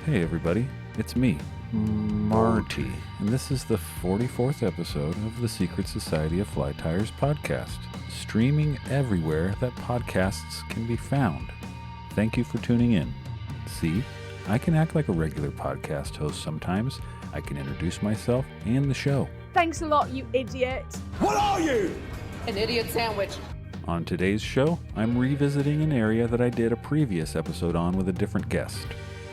Hey everybody, it's me, Marty, and this is the 44th episode of the Secret Society of Fly Tires podcast, streaming everywhere that podcasts can be found. Thank you for tuning in. See, I can act like a regular podcast host sometimes. I can introduce myself and the show. Thanks a lot, you idiot. What are you? An idiot sandwich. On today's show, I'm revisiting an area that I did a previous episode on with a different guest.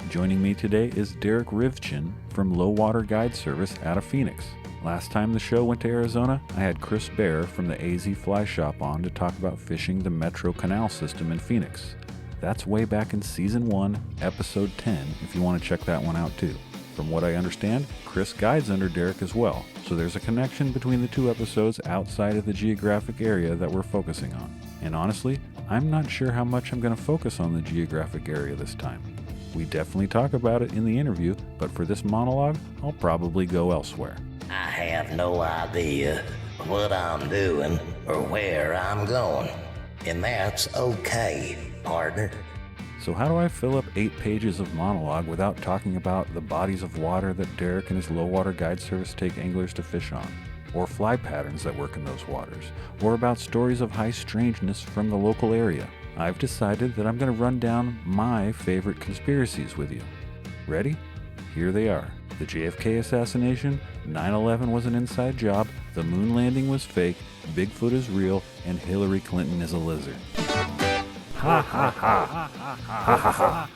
Joining me today is Derek Rivchen from Lowater Guide Service out of Phoenix. Last time the show went to Arizona, I had Chris Bear from the AZ Fly Shop on to talk about fishing the Metro Canal system in Phoenix. That's way back in Season 1, Episode 10, if you want to check that one out too. From what I understand, Chris guides under Derek as well, so there's a connection between the two episodes outside of the geographic area that we're focusing on. And honestly, I'm not sure how much I'm going to focus on the geographic area this time. We definitely talk about it in the interview, but for this monologue, I'll probably go elsewhere. I have no idea what I'm doing or where I'm going, and that's okay, partner. So how do I fill up 8 pages of monologue without talking about the bodies of water that Derek and his Lowater Guide Service take anglers to fish on, or fly patterns that work in those waters, or about stories of high strangeness from the local area? I've decided that I'm going to run down my favorite conspiracies with you. Ready? Here they are. The JFK assassination, 9/11 was an inside job, the moon landing was fake, Bigfoot is real, and Hillary Clinton is a lizard. Ha ha ha. Ha ha ha.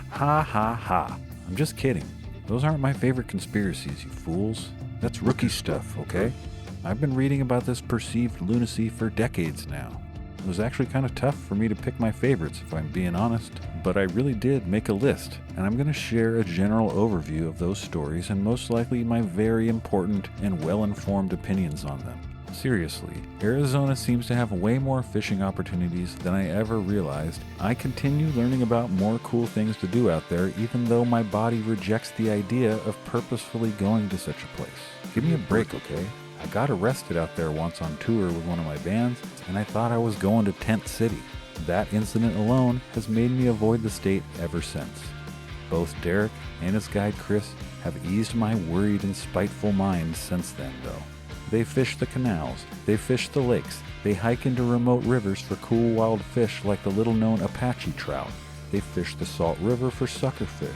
Ha ha ha. I'm just kidding. Those aren't my favorite conspiracies, you fools. That's rookie stuff, okay? I've been reading about this perceived lunacy for decades now. It was actually kind of tough for me to pick my favorites, if I'm being honest, but I really did make a list, and I'm going to share a general overview of those stories and most likely my very important and well-informed opinions on them. Seriously, Arizona seems to have way more fishing opportunities than I ever realized. I continue learning about more cool things to do out there, even though my body rejects the idea of purposefully going to such a place. Give me a break, okay? I got arrested out there once on tour with one of my bands, and I thought I was going to Tent City. That incident alone has made me avoid the state ever since. Both Derek and his guide Chris have eased my worried and spiteful mind since then, though. They fish the canals, they fish the lakes, they hike into remote rivers for cool wild fish like the little-known Apache trout. They fish the Salt River for suckerfish.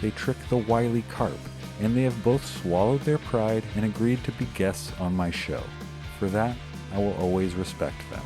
They trick the wily carp, and they have both swallowed their pride and agreed to be guests on my show. For that, I will always respect them.